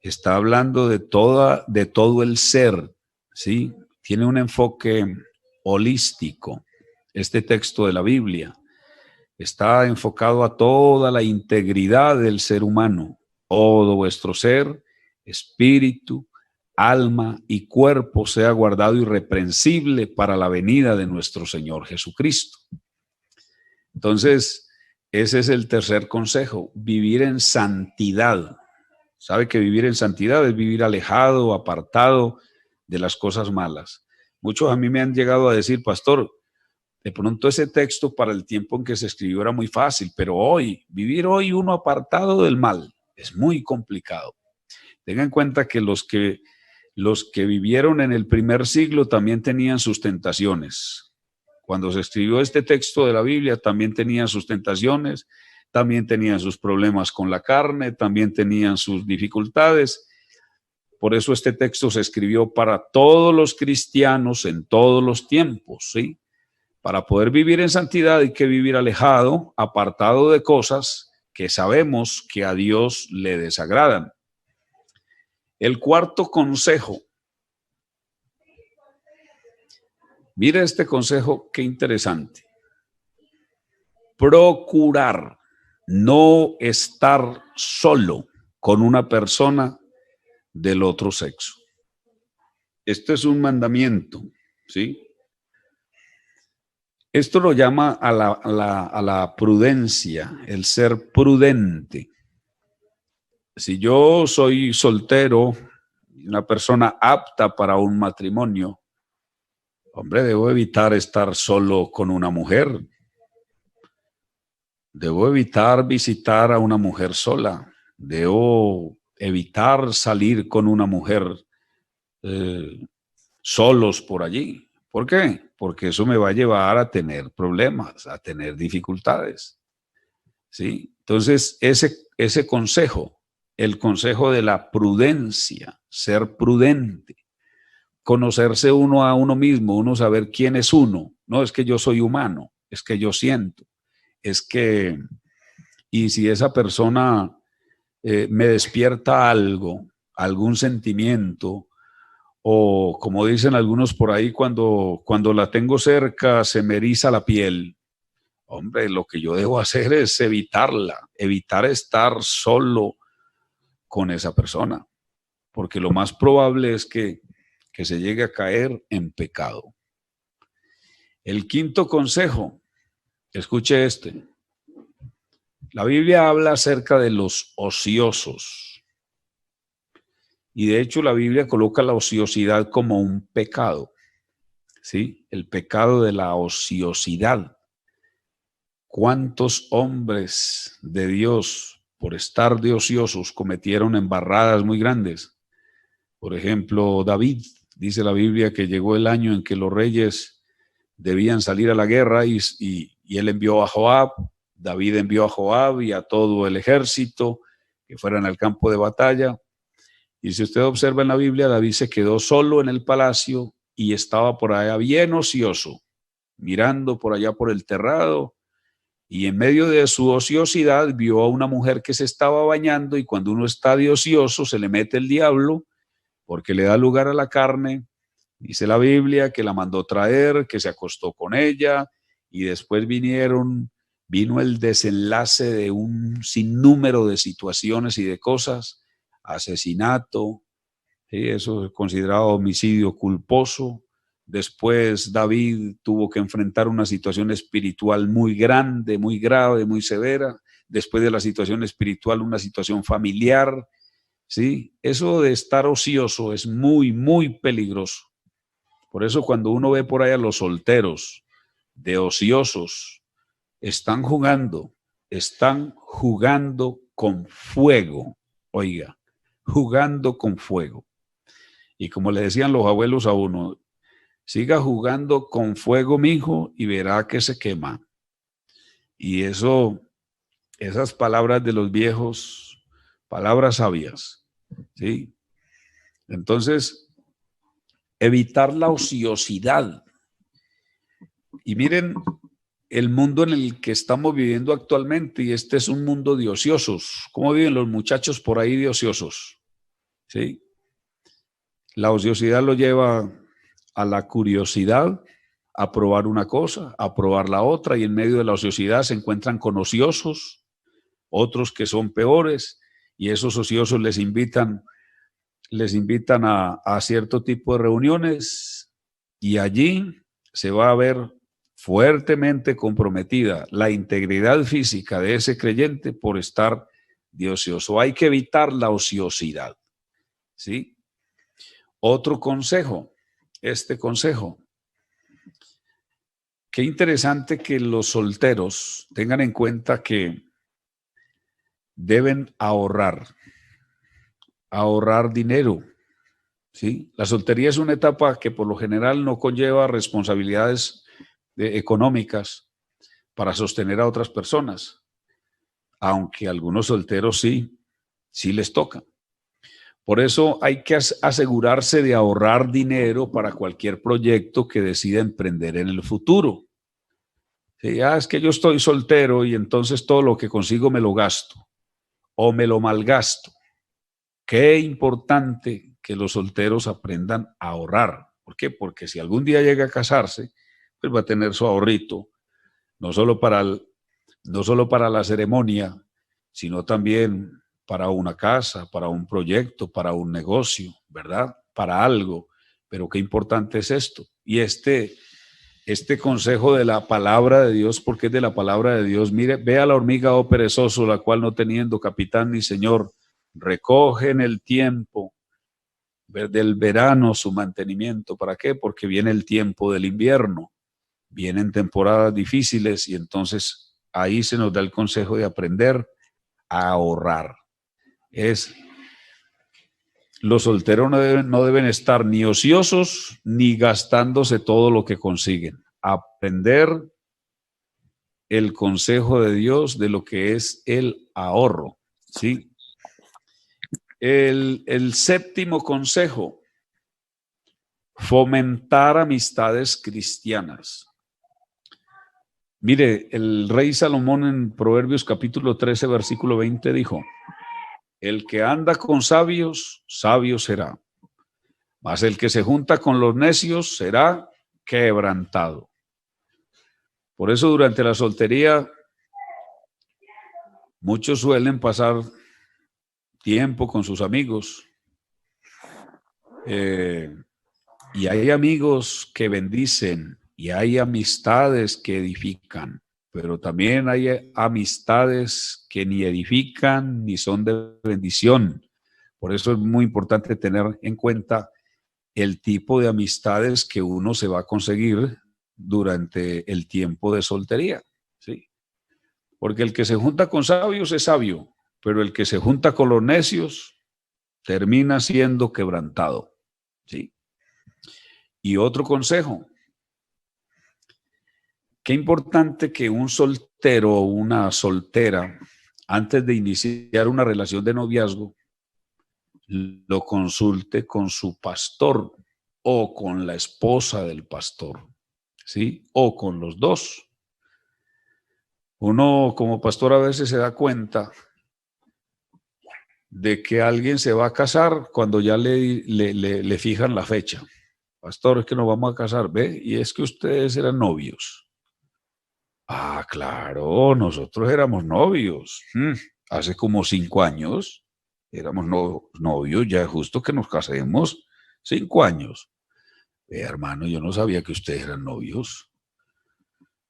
está hablando de todo el ser, ¿sí? Tiene un enfoque holístico. Este texto de la Biblia está enfocado a toda la integridad del ser humano, todo vuestro ser, espíritu, alma y cuerpo sea guardado irreprensible para la venida de nuestro Señor Jesucristo. Entonces, ese es el tercer consejo, vivir en santidad. Sabe que vivir en santidad es vivir alejado, apartado de las cosas malas. Muchos a mí me han llegado a decir, pastor, de pronto ese texto para el tiempo en que se escribió era muy fácil, pero hoy, vivir hoy uno apartado del mal es muy complicado. Tengan en cuenta que los que vivieron en el primer siglo también tenían sus tentaciones. Cuando se escribió este texto de la Biblia también tenían sus tentaciones, también tenían sus problemas con la carne, también tenían sus dificultades. Por eso este texto se escribió para todos los cristianos en todos los tiempos, ¿sí? Para poder vivir en santidad hay que vivir alejado, apartado de cosas que sabemos que a Dios le desagradan. El cuarto consejo Mira este consejo, qué interesante. Procurar no estar solo con una persona del otro sexo. Esto es un mandamiento, ¿sí? Esto lo llama a la prudencia, el ser prudente. Si yo soy soltero, una persona apta para un matrimonio, hombre, debo evitar estar solo con una mujer. Debo evitar visitar a una mujer sola. Debo evitar salir con una mujer eh, solos por allí. ¿Por qué? Porque eso me va a llevar a tener problemas, a tener dificultades. ¿Sí? Entonces, ese consejo, el consejo de la prudencia, ser prudente, conocerse uno a uno mismo, uno saber quién es uno. No es que yo soy humano, es que yo siento, es que, y si esa persona me despierta algo, algún sentimiento, o como dicen algunos por ahí, cuando la tengo cerca se me eriza la piel. Hombre, lo que yo debo hacer es evitarla, evitar estar solo con esa persona, porque lo más probable es que se llegue a caer en pecado. El quinto consejo, escuche este. La Biblia habla acerca de los ociosos. Y de hecho la Biblia coloca la ociosidad como un pecado. ¿Sí? El pecado de la ociosidad. ¿Cuántos hombres de Dios, por estar de ociosos, cometieron embarradas muy grandes? Por ejemplo, David, dice la Biblia que llegó el año en que los reyes debían salir a la guerra y él envió a Joab, David envió a Joab y a todo el ejército que fueran al campo de batalla. Y si usted observa en la Biblia, David se quedó solo en el palacio y estaba por allá bien ocioso, mirando por allá por el terrado, y en medio de su ociosidad vio a una mujer que se estaba bañando, y cuando uno está de ocioso se le mete el diablo porque le da lugar a la carne. Dice la Biblia que la mandó traer, que se acostó con ella, y después vino el desenlace de un sinnúmero de situaciones y de cosas, asesinato, ¿sí? Eso es considerado homicidio culposo. Después David tuvo que enfrentar una situación espiritual muy grande, muy grave, muy severa. Después de la situación espiritual, una situación familiar, ¿sí? Eso de estar ocioso es muy, muy peligroso. Por eso cuando uno ve por ahí a los solteros de ociosos, están jugando con fuego, oiga, jugando con fuego. Y como le decían los abuelos a uno, siga jugando con fuego, mijo, y verá que se quema. Y eso, esas palabras de los viejos, palabras sabias, ¿sí? Entonces, evitar la ociosidad. Y miren el mundo en el que estamos viviendo actualmente, y este es un mundo de ociosos. ¿Cómo viven los muchachos por ahí de ociosos? ¿Sí? La ociosidad lo lleva a la curiosidad, a probar una cosa, a probar la otra, y en medio de la ociosidad se encuentran con ociosos, otros que son peores, y esos ociosos les invitan a cierto tipo de reuniones, y allí se va a ver fuertemente comprometida la integridad física de ese creyente por estar de ocioso. Hay que evitar la ociosidad, ¿sí? Otro consejo, este consejo. Qué interesante que los solteros tengan en cuenta que deben ahorrar dinero, ¿sí? La soltería es una etapa que por lo general no conlleva responsabilidades económicas para sostener a otras personas, aunque a algunos solteros sí les toca. Por eso hay que asegurarse de ahorrar dinero para cualquier proyecto que decida emprender en el futuro. Sí, es que yo estoy soltero y entonces todo lo que consigo me lo gasto o me lo malgasto. Qué importante que los solteros aprendan a ahorrar. ¿Por qué? Porque si algún día llega a casarse, pues va a tener su ahorrito, no solo no solo para la ceremonia, sino también para una casa, para un proyecto, para un negocio, ¿verdad? Para algo. Pero qué importante es esto. Y este consejo de la palabra de Dios, porque es de la palabra de Dios. Mire, ve a la hormiga, oh perezoso, la cual no teniendo capitán ni señor, recoge en el tiempo del verano su mantenimiento. ¿Para qué? Porque viene el tiempo del invierno, vienen temporadas difíciles y entonces ahí se nos da el consejo de aprender a ahorrar. Los solteros no deben estar ni ociosos ni gastándose todo lo que consiguen. Aprender el consejo de Dios de lo que es el ahorro, ¿sí? El séptimo consejo, fomentar amistades cristianas. Mire, el rey Salomón en Proverbios capítulo 13, versículo 20 dijo: el que anda con sabios, sabio será, mas el que se junta con los necios será quebrantado. Por eso durante la soltería muchos suelen pasar tiempo con sus amigos, y hay amigos que bendicen y hay amistades que edifican, pero también hay amistades que ni edifican ni son de bendición. Por eso es muy importante tener en cuenta el tipo de amistades que uno se va a conseguir durante el tiempo de soltería, ¿sí? Porque el que se junta con sabios es sabio, pero el que se junta con los necios termina siendo quebrantado, ¿sí? Y otro consejo, qué importante que un soltero o una soltera, antes de iniciar una relación de noviazgo, lo consulte con su pastor o con la esposa del pastor, ¿sí? O con los dos. Uno como pastor a veces se da cuenta de que alguien se va a casar cuando ya le fijan la fecha. Pastor, es que nos vamos a casar, ¿ve? Y es que ustedes eran novios. Ah, claro, nosotros éramos novios. Hace como 5 años éramos novios, ya es justo que nos casemos. 5 años. Hermano, yo no sabía que ustedes eran novios,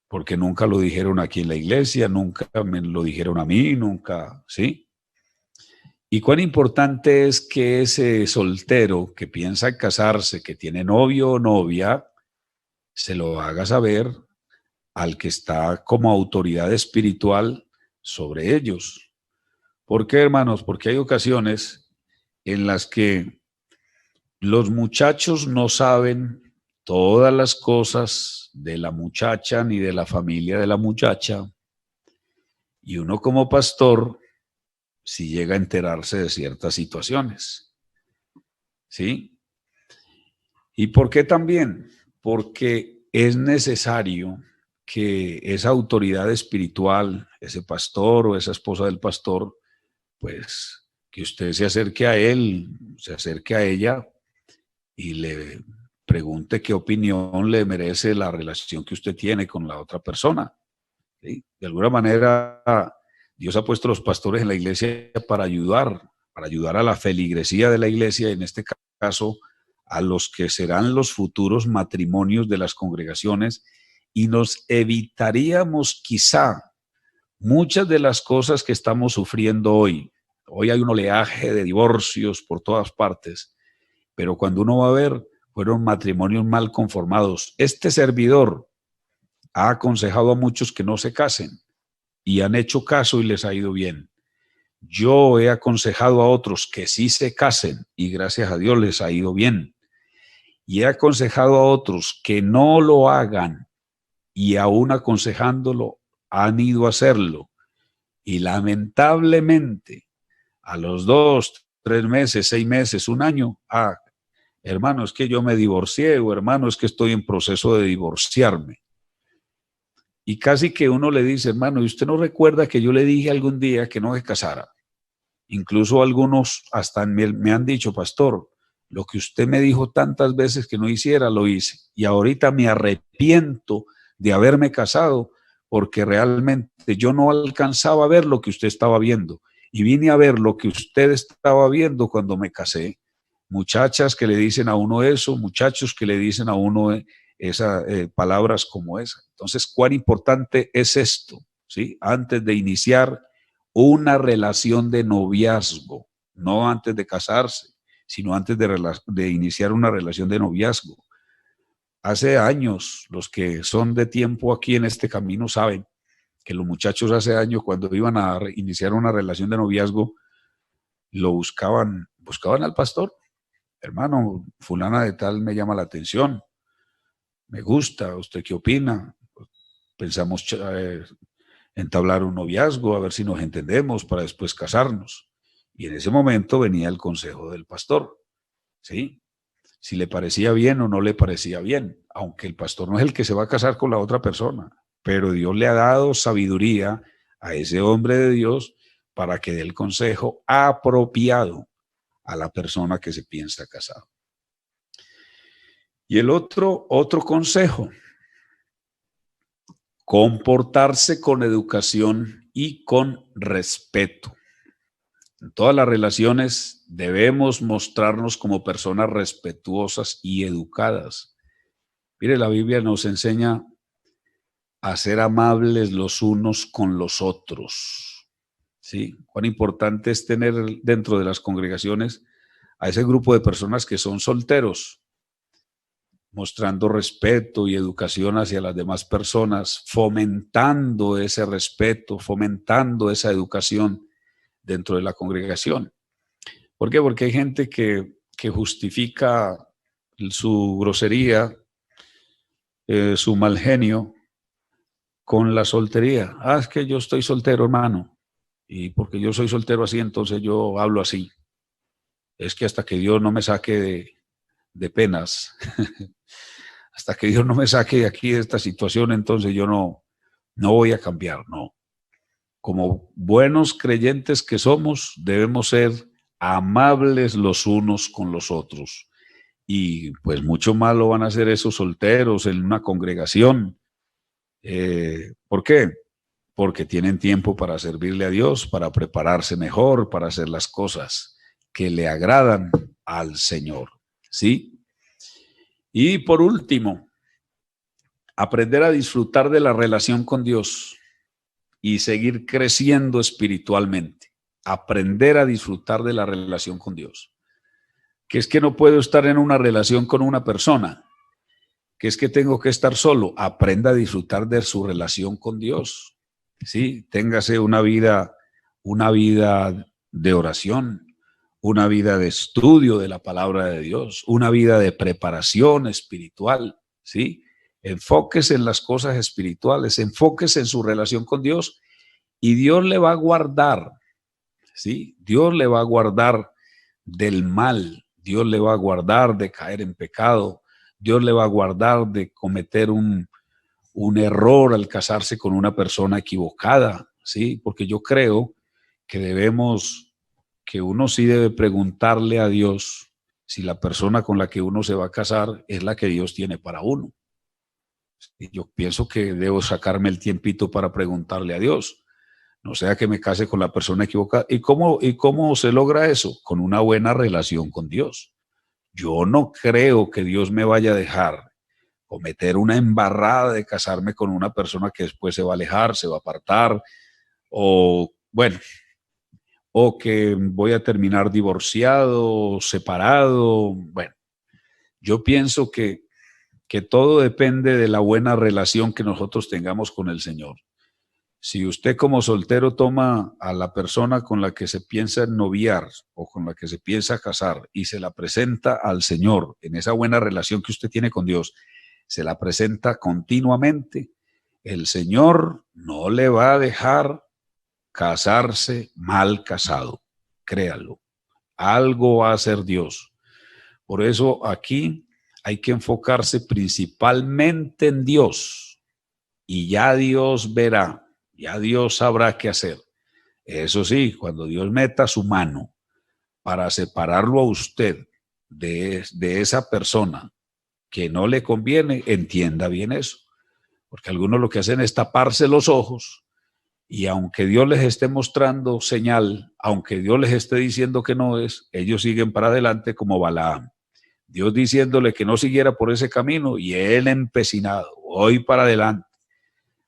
porque nunca lo dijeron aquí en la iglesia, nunca me lo dijeron a mí, nunca, ¿sí? Y cuán importante es que ese soltero que piensa en casarse, que tiene novio o novia, se lo haga saber al que está como autoridad espiritual sobre ellos. ¿Por qué, hermanos? Porque hay ocasiones en las que los muchachos no saben todas las cosas de la muchacha ni de la familia de la muchacha, y uno como pastor si llega a enterarse de ciertas situaciones, ¿sí? ¿Y por qué también? Porque es necesario que esa autoridad espiritual, ese pastor o esa esposa del pastor, pues que usted se acerque a él, se acerque a ella y le pregunte qué opinión le merece la relación que usted tiene con la otra persona, ¿sí? De alguna manera, Dios ha puesto a los pastores en la iglesia para ayudar a la feligresía de la iglesia, en este caso, a los que serán los futuros matrimonios de las congregaciones, y nos evitaríamos quizá muchas de las cosas que estamos sufriendo hoy. Hoy hay un oleaje de divorcios por todas partes, pero cuando uno va a ver, fueron matrimonios mal conformados. Este servidor ha aconsejado a muchos que no se casen y han hecho caso y les ha ido bien. Yo he aconsejado a otros que sí se casen y gracias a Dios les ha ido bien. Y he aconsejado a otros que no lo hagan y aún aconsejándolo han ido a hacerlo. Y lamentablemente a los 2, 3 meses, 6 meses, un año, hermano, es que yo me divorcié, o hermano, es que estoy en proceso de divorciarme. Y casi que uno le dice, hermano, ¿y usted no recuerda que yo le dije algún día que no se casara? Incluso algunos hasta me han dicho, pastor, Lo que usted me dijo tantas veces que no hiciera, lo hice. Y ahorita me arrepiento de haberme casado porque realmente yo no alcanzaba a ver lo que usted estaba viendo. Y vine a ver lo que usted estaba viendo cuando me casé. Muchachas que le dicen a uno eso, muchachos que le dicen a uno esas palabras como esa. Entonces, ¿cuán importante es esto? ¿Sí? Antes de iniciar una relación de noviazgo, no antes de casarse, sino antes de iniciar una relación de noviazgo. Hace años, los que son de tiempo aquí en este camino saben que los muchachos hace años, cuando iban a iniciar una relación de noviazgo, lo buscaban al pastor. Hermano, fulana de tal me llama la atención, me gusta, ¿usted qué opina? Pensamos entablar un noviazgo, a ver si nos entendemos para después casarnos. Y en ese momento venía el consejo del pastor, ¿sí? Si le parecía bien o no le parecía bien, aunque el pastor no es el que se va a casar con la otra persona, pero Dios le ha dado sabiduría a ese hombre de Dios para que dé el consejo apropiado a la persona que se piensa casar. Y el otro consejo, comportarse con educación y con respeto. En todas las relaciones debemos mostrarnos como personas respetuosas y educadas. Mire, la Biblia nos enseña a ser amables los unos con los otros. ¿Sí? Cuán importante es tener dentro de las congregaciones a ese grupo de personas que son solteros, mostrando respeto y educación hacia las demás personas, fomentando ese respeto, fomentando esa educación dentro de la congregación. ¿Por qué? Porque hay gente que justifica su grosería, su mal genio, con la soltería. Ah, es que yo estoy soltero, hermano, y porque yo soy soltero así, entonces yo hablo así. Es que hasta que Dios no me saque de penas, hasta que Dios no me saque de aquí de esta situación, entonces yo no voy a cambiar, no. Como buenos creyentes que somos, debemos ser amables los unos con los otros. Y pues mucho más lo van a hacer esos solteros en una congregación. ¿Por qué? Porque tienen tiempo para servirle a Dios, para prepararse mejor, para hacer las cosas que le agradan al Señor. ¿Sí? Y por último, aprender a disfrutar de la relación con Dios y seguir creciendo espiritualmente. Aprender a disfrutar de la relación con Dios. Que es que no puedo estar en una relación con una persona, que es que tengo que estar solo. Aprenda a disfrutar de su relación con Dios. Sí, téngase una vida de oración, una vida de estudio de la palabra de Dios, una vida de preparación espiritual, ¿sí? Enfóquese en las cosas espirituales, enfóquese en su relación con Dios y Dios le va a guardar, ¿sí? Dios le va a guardar del mal, Dios le va a guardar de caer en pecado, Dios le va a guardar de cometer un error al casarse con una persona equivocada, ¿sí? Porque yo creo que uno sí debe preguntarle a Dios si la persona con la que uno se va a casar es la que Dios tiene para uno. Y yo pienso que debo sacarme el tiempito para preguntarle a Dios. No sea que me case con la persona equivocada. ¿Y cómo se logra eso? Con una buena relación con Dios. Yo no creo que Dios me vaya a dejar cometer una embarrada de casarme con una persona que después se va a alejar, se va a apartar, o bueno, o que voy a terminar divorciado, separado. Bueno, yo pienso que todo depende de la buena relación que nosotros tengamos con el Señor. Si usted como soltero toma a la persona con la que se piensa noviar o con la que se piensa casar y se la presenta al Señor en esa buena relación que usted tiene con Dios, se la presenta continuamente, el Señor no le va a dejar casarse mal casado, créalo. Algo va a hacer Dios. Por eso aquí hay que enfocarse principalmente en Dios y ya Dios verá, ya Dios sabrá qué hacer. Eso sí, cuando Dios meta su mano para separarlo a usted de esa persona que no le conviene, entienda bien eso. Porque algunos lo que hacen es taparse los ojos y aunque Dios les esté mostrando señal, aunque Dios les esté diciendo que no es, ellos siguen para adelante como Balaam. Dios diciéndole que no siguiera por ese camino y él empecinado, voy para adelante.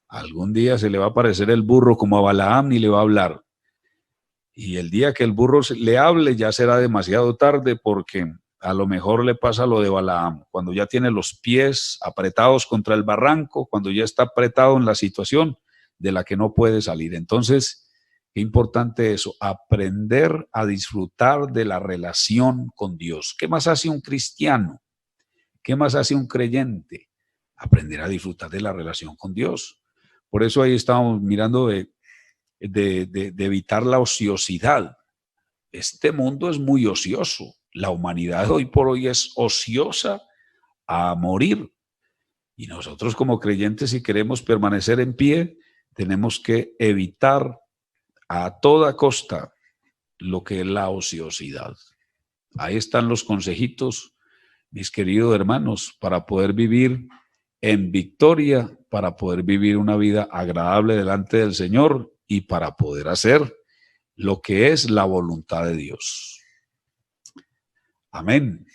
Algún día se le va a aparecer el burro como a Balaam y le va a hablar. Y el día que el burro le hable ya será demasiado tarde porque a lo mejor le pasa lo de Balaam, cuando ya tiene los pies apretados contra el barranco, cuando ya está apretado en la situación de la que no puede salir. Entonces, qué importante eso, aprender a disfrutar de la relación con Dios. ¿Qué más hace un cristiano? ¿Qué más hace un creyente? Aprender a disfrutar de la relación con Dios. Por eso ahí estamos mirando de evitar la ociosidad. Este mundo es muy ocioso. La humanidad hoy por hoy es ociosa a morir. Y nosotros como creyentes, si queremos permanecer en pie, tenemos que evitar a toda costa lo que es la ociosidad. Ahí están los consejitos, mis queridos hermanos, para poder vivir en victoria, para poder vivir una vida agradable delante del Señor y para poder hacer lo que es la voluntad de Dios. Amén.